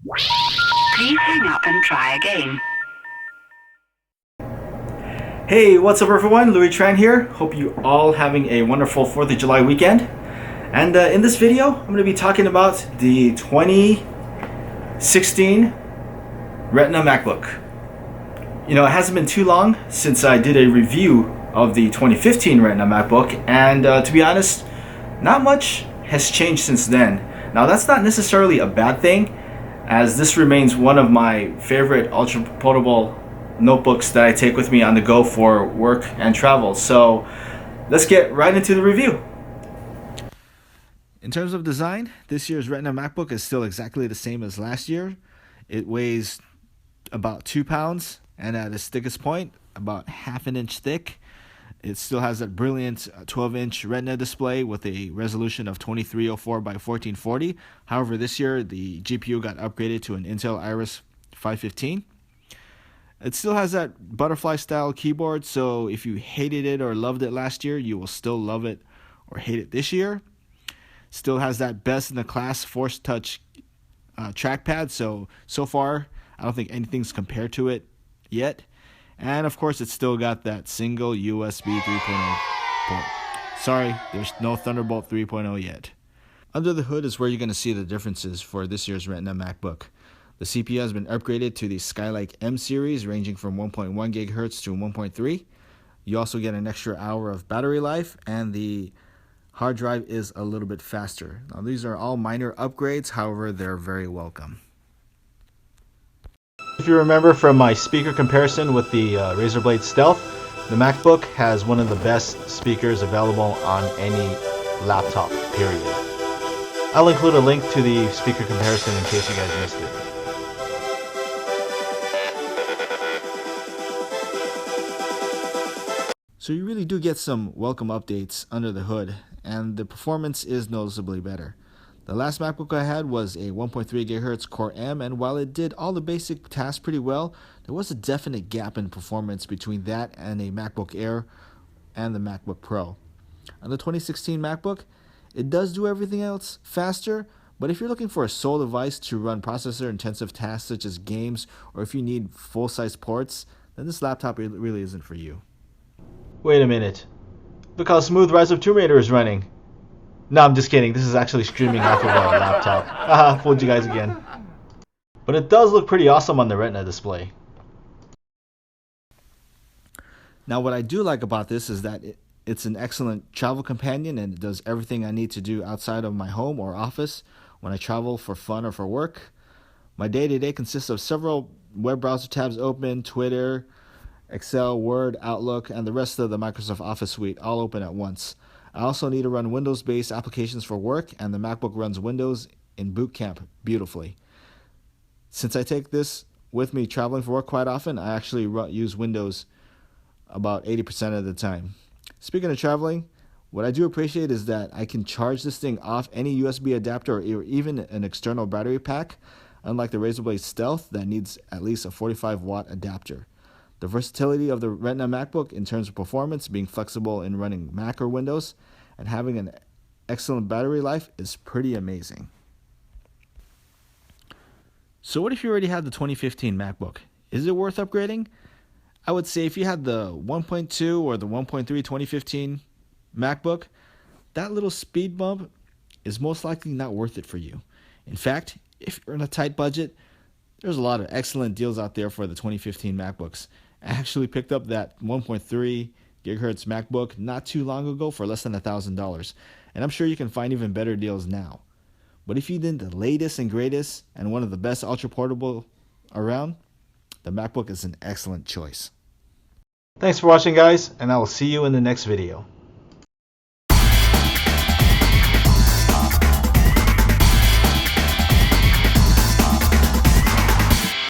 Please hang up and try again. Hey, what's up everyone? Louis Tran here. Hope you all having a wonderful 4th of July weekend. And in this video, I'm going to be talking about the 2016 Retina MacBook. You know, it hasn't been too long since I did a review of the 2015 Retina MacBook, and to be honest, not much has changed since then. Now, that's not necessarily a bad thing, as this remains one of my favorite ultra portable notebooks that I take with me on the go for work and travel. So let's get right into the review. In terms of design, this year's Retina MacBook is still exactly the same as last year. It weighs about 2 pounds, and at its thickest point, about half an inch thick. It still has that brilliant 12-inch Retina display with a resolution of 2304 by 1440. However, this year the GPU got upgraded to an Intel Iris 515. It still has that butterfly style keyboard, so if you hated it or loved it last year, you will still love it or hate it this year. Still has that best in the class Force Touch trackpad, so far I don't think anything's compared to it yet. And of course, it's still got that single USB 3.0 port. Sorry, there's no Thunderbolt 3.0 yet. Under the hood is where you're going to see the differences for this year's Retina MacBook. The CPU has been upgraded to the Skylake M series, ranging from 1.1 GHz to 1.3. You also get an extra hour of battery life, and the hard drive is a little bit faster. Now, these are all minor upgrades, however, they're very welcome. If you remember from my speaker comparison with the Razer Blade Stealth, the MacBook has one of the best speakers available on any laptop, period. I'll include a link to the speaker comparison in case you guys missed it. So you really do get some welcome updates under the hood, and the performance is noticeably better. The last MacBook I had was a 1.3 GHz Core M, and while it did all the basic tasks pretty well, there was a definite gap in performance between that and a MacBook Air and the MacBook Pro. On the 2016 MacBook, it does do everything else faster, but if you're looking for a sole device to run processor-intensive tasks such as games, or if you need full-size ports, then this laptop really isn't for you. Wait a minute. Look how smooth Rise of Tomb Raider is running. No, I'm just kidding. This is actually streaming off of a laptop. Haha, fooled you guys again. But it does look pretty awesome on the Retina display. Now, what I do like about this is that it's an excellent travel companion, and it does everything I need to do outside of my home or office when I travel for fun or for work. My day-to-day consists of several web browser tabs open, Twitter, Excel, Word, Outlook, and the rest of the Microsoft Office suite all open at once. I also need to run Windows-based applications for work, and the MacBook runs Windows in Boot Camp beautifully. Since I take this with me traveling for work quite often, I actually use Windows about 80% of the time. Speaking of traveling, what I do appreciate is that I can charge this thing off any USB adapter or even an external battery pack, unlike the Razer Blade Stealth that needs at least a 45-watt adapter. The versatility of the Retina MacBook in terms of performance, being flexible in running Mac or Windows, and having an excellent battery life is pretty amazing. So what if you already had the 2015 MacBook? Is it worth upgrading? I would say if you had the 1.2 or the 1.3 2015 MacBook, that little speed bump is most likely not worth it for you. In fact, if you're in a tight budget, there's a lot of excellent deals out there for the 2015 MacBooks. I actually picked up that 1.3 gigahertz MacBook not too long ago for less than $1,000, and I'm sure you can find even better deals now. But if you need the latest and greatest and one of the best ultra portable around, the MacBook is an excellent choice. Thanks for watching, guys, and I will see you in the next video.